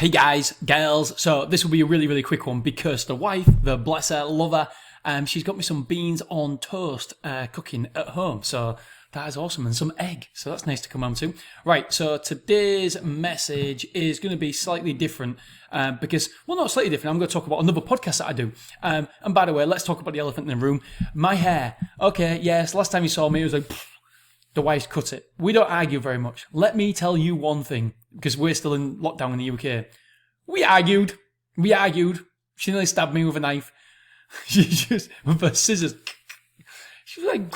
Hey guys, girls. So this will be a really, really quick one because the wife, the bless her, love her, she's got me some beans on toast cooking at home. So that is awesome. And some egg. So that's nice to come home to. Right, so today's message is going to be slightly different because, well, not slightly different. I'm going to talk about another podcast that I do. And by the way, let's talk about the elephant in the room. My hair. Okay, yes, last time you saw me, it was like, the wife's cut it. We don't argue very much. Let me tell you one thing, because we're still in lockdown in the UK. We argued. She nearly stabbed me with a knife. She just, with her scissors. She was like,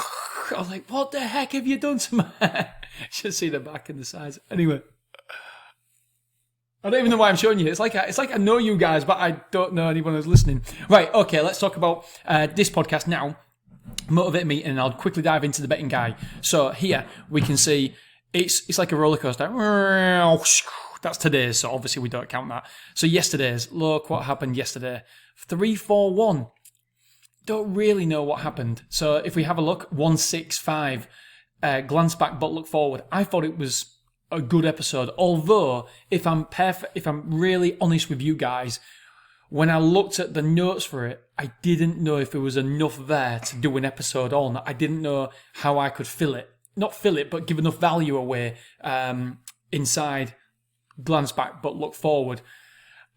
I was like, what the heck have you done to my hair? Should see the back and the sides. Anyway. I don't even know why I'm showing you. It's like I know you guys, but I don't know anyone who's listening. Right, okay, let's talk about this podcast now. Motivate me, and I'll quickly dive into the betting guy. So here we can see it's like a roller coaster. That's today's, so obviously we don't count that. So yesterday's, look what happened yesterday. 3-4-1. Don't really know what happened. So if we have a look, 165. Glance back but look forward. I thought it was a good episode. Although if I'm really honest with you guys, when I looked at the notes for it, I didn't know if there was enough there to do an episode on. I didn't know how I could fill it. Not fill it, but give enough value away inside glance back but look forward.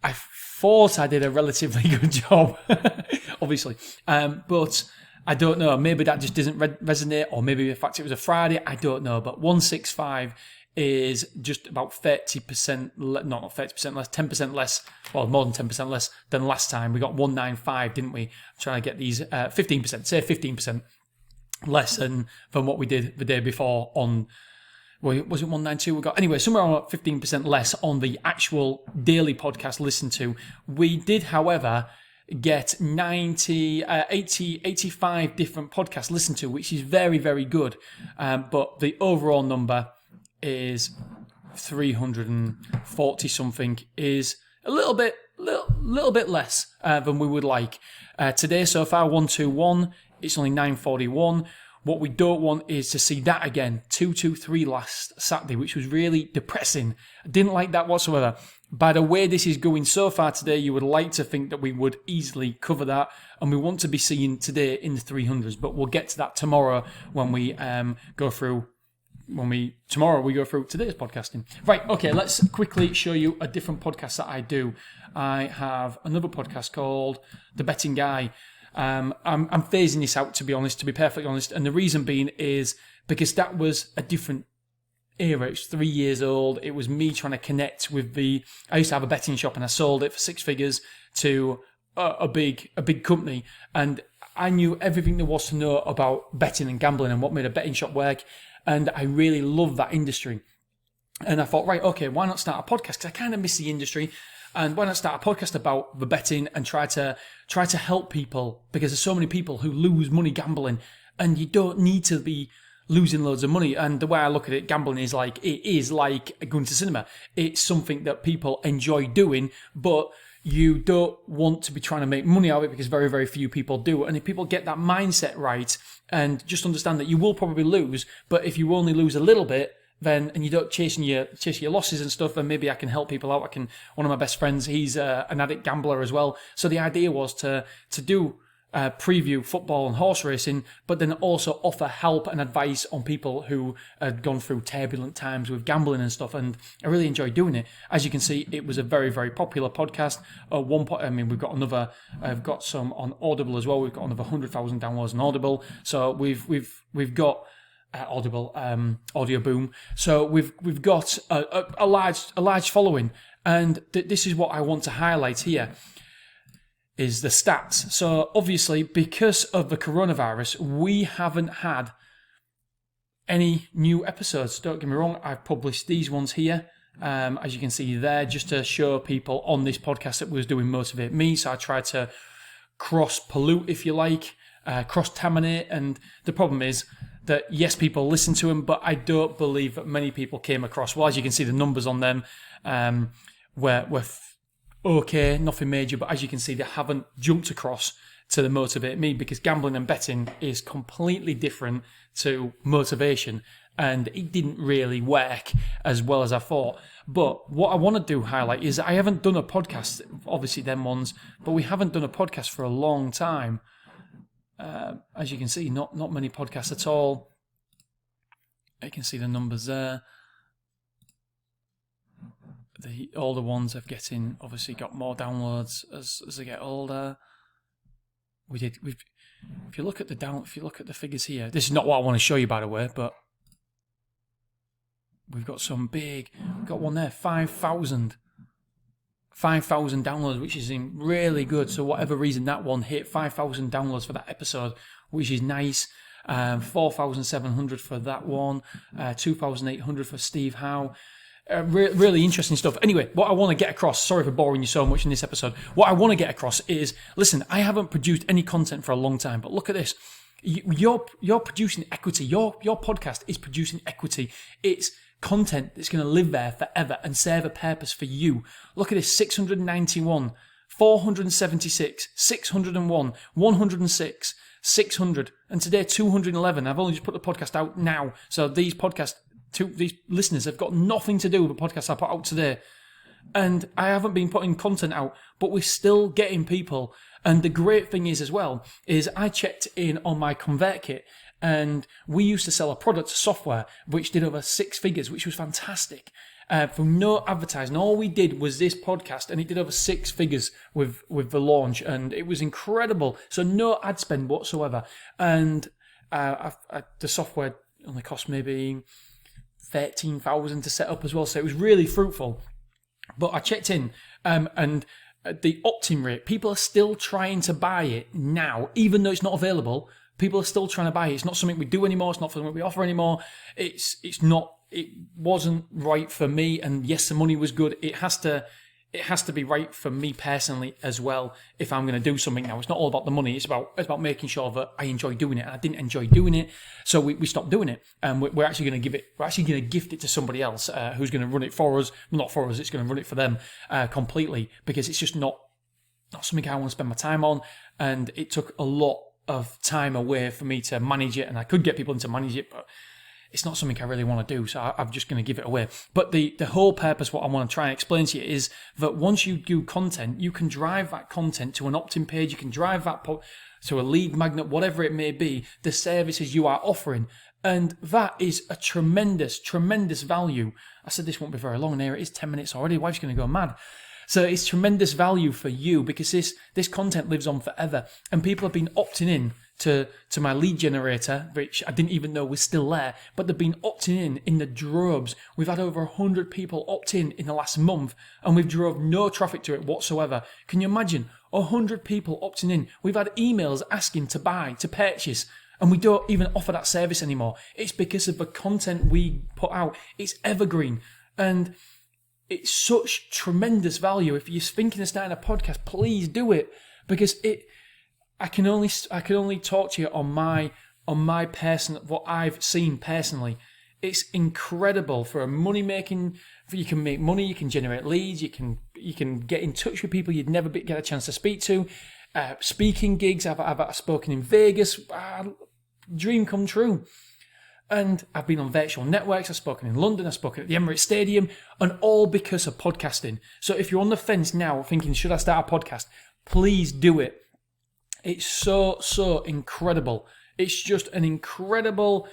I thought I did a relatively good job, obviously. But I don't know. Maybe that just doesn't resonate, or maybe the fact it was a Friday, I don't know. But 165 is just about 30%, not 30% less, 10% less, well, more than 10% less than last time. We got 195, didn't we? I'm trying to get these 15%, say 15% less than what we did the day before on, well, was it 192 we got? Anyway, somewhere around 15% less on the actual daily podcast listened to. We did, however, get 85 different podcasts listened to, which is very, very good. But the overall number is 340 something, is a little bit less than we would like. Today so far 121, it's only 941. What we don't want is to see that again. 223 last Saturday, which was really depressing. I didn't like that whatsoever. By the way this is going so far today, you would like to think that we would easily cover that, and we want to be seeing today in the 300s, but we'll get to that tomorrow when we go through today's podcasting. Right, okay, let's quickly show you a different podcast that I do. I have another podcast called The Betting Guy. I'm phasing this out, to be perfectly honest, and the reason being is because that was a different era. It's 3 years old. It was me trying to connect with I used to have a betting shop and I sold it for 6 figures to a big company, and I knew everything there was to know about betting and gambling and what made a betting shop work. And I really love that industry. And I thought, right, okay, why not start a podcast? Because I kind of miss the industry. And why not start a podcast about the betting and try to help people? Because there's so many people who lose money gambling, and you don't need to be losing loads of money. And the way I look at it, gambling is like going to cinema. It's something that people enjoy doing, but you don't want to be trying to make money out of it because very, very few people do. And if people get that mindset right and just understand that you will probably lose, but if you only lose a little bit, then, and you don't chase your losses and stuff, then maybe I can help people out. One of my best friends, he's an addict gambler as well. So the idea was to do preview football and horse racing, but then also offer help and advice on people who had gone through turbulent times with gambling and stuff. And I really enjoyed doing it. As you can see, it was a very, very popular podcast. We've got another. I've got some on Audible as well. We've got another 100,000 downloads on Audible. So we've got Audible, Audio Boom. So we've got a large following, and this is what I want to highlight here. Is the stats. So obviously, because of the coronavirus, we haven't had any new episodes. Don't get me wrong, I've published these ones here, as you can see there, just to show people on this podcast that was doing Motivate Me. So I tried to cross-pollute, if you like, cross-taminate, and the problem is that, yes, people listen to them, but I don't believe that many people came across. Well, as you can see, the numbers on them were okay, nothing major, but as you can see, they haven't jumped across to the Motivate Me, because gambling and betting is completely different to motivation, and it didn't really work as well as I thought. But what I want to do highlight is I haven't done a podcast, obviously them ones, but we haven't done a podcast for a long time. As you can see, not many podcasts at all. You can see the numbers there. The older ones have obviously got more downloads as they get older. If you look at the figures here, this is not what I want to show you, by the way, but we've got we've got one there, 5,000 downloads, which is really good. So whatever reason that one hit 5,000 downloads for that episode, which is nice. 4,700 for that one, 2,800 for Steve Howe. Really interesting stuff. Anyway, what I want to get across, sorry for boring you so much in this episode, what I want to get across is, listen, I haven't produced any content for a long time, but look at this. You're producing equity. Your podcast is producing equity. It's content that's going to live there forever and serve a purpose for you. Look at this, 691, 476, 601, 106, 600, and today 211. I've only just put the podcast out now, so these listeners have got nothing to do with the podcast I put out today. And I haven't been putting content out, but we're still getting people. And the great thing is as well, is I checked in on my ConvertKit, and we used to sell a product, software, which did over 6 figures, which was fantastic. From no advertising, all we did was this podcast, and it did over 6 figures with the launch, and it was incredible. So no ad spend whatsoever. And the software only cost maybe 13,000 to set up as well, so it was really fruitful. But I checked in, and the opt-in rate, people are still trying to buy it now, even though it's not available. People are still trying to buy it. It's not something we do anymore. It's not something we offer anymore. It wasn't right for me. And yes, the money was good. It has to be right for me personally as well. If I'm going to do something now, it's not all about the money. It's about making sure that I enjoy doing it. And I didn't enjoy doing it, so we stopped doing it. And we're actually going to gift it to somebody else who's going to run it for us. Not for us. It's going to run it for them completely, because it's just not something I want to spend my time on. And it took a lot of time away for me to manage it, and I could get people in to manage it, but it's not something I really want to do, so I'm just going to give it away. But the whole purpose, what I want to try and explain to you, is that once you do content, you can drive that content to an opt-in page, you can drive that to a lead magnet, whatever it may be, the services you are offering. And that is a tremendous, tremendous value. I said this won't be very long, and here it is 10 minutes already. Wife's going to go mad. So it's tremendous value for you, because this content lives on forever, and people have been opting in to my lead generator, which I didn't even know was still there, but they've been opting in the droves. We've had over 100 people opt in the last month, and we've drove no traffic to it whatsoever. Can you imagine 100 people opting in? We've had emails asking to buy, to purchase, and we don't even offer that service anymore. It's because of the content we put out. It's evergreen, and it's such tremendous value. If you're thinking of starting a podcast, please do it, because I can only talk to you on my personal, what I've seen personally. It's incredible for a money making. You can make money, you can generate leads, you can get in touch with people you'd never get a chance to speak to. Speaking gigs, I've spoken in Vegas, dream come true. And I've been on virtual networks, I've spoken in London, I've spoken at the Emirates Stadium, and all because of podcasting. So if you're on the fence now thinking, should I start a podcast? Please do it. It's so incredible. It's just an incredible...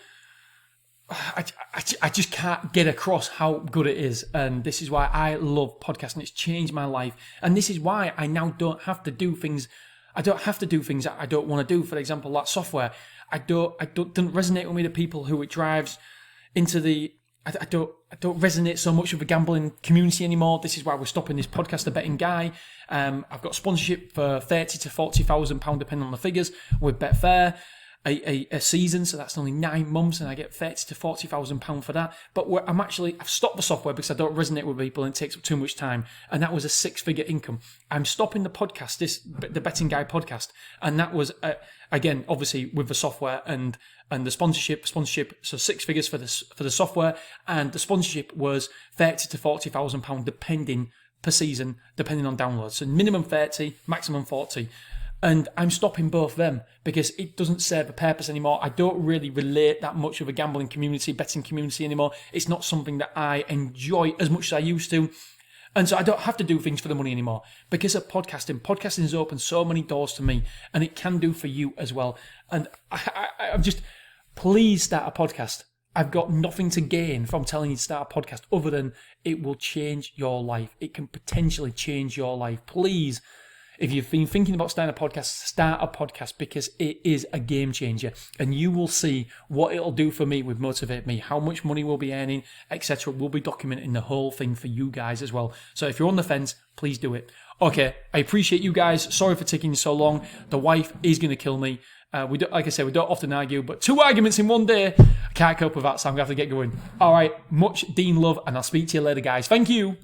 I just can't get across how good it is. And this is why I love podcasting. It's changed my life. And this is why I now don't have to do things... I don't have to do things that I don't want to do. For example, that software. Doesn't resonate with me, the people who it drives into the... I don't resonate so much with the gambling community anymore. This is why we're stopping this podcast, The Betting Guy. I've got sponsorship for £30,000 to £40,000, depending on the figures, with Betfair. A season, so that's only 9 months, and I get £30,000 to £40,000 for that. But I've stopped the software because I don't resonate with people and it takes up too much time, and that was a 6-figure income. I'm stopping the podcast, the Betting Guy podcast, and that was again, obviously with the software and the sponsorship. So 6 figures for the software, and the sponsorship was £30,000 to £40,000 per season, depending on downloads. So minimum 30, maximum 40. And I'm stopping both them because it doesn't serve a purpose anymore. I don't really relate that much with a gambling community, betting community anymore. It's not something that I enjoy as much as I used to. And so I don't have to do things for the money anymore because of podcasting. Podcasting has opened so many doors to me, and it can do for you as well. And I'm just, please start a podcast. I've got nothing to gain from telling you to start a podcast other than it will change your life. It can potentially change your life. Please, if you've been thinking about starting a podcast, start a podcast because it is a game changer. And you will see what it'll do for me with Motivate Me, how much money we'll be earning, etc. We'll be documenting the whole thing for you guys as well. So if you're on the fence, please do it. Okay, I appreciate you guys. Sorry for taking so long. The wife is going to kill me. We don't, like I said, we don't often argue, but 2 arguments in one day, I can't cope with that, so I'm going to have to get going. All right, much Dean love, and I'll speak to you later, guys. Thank you.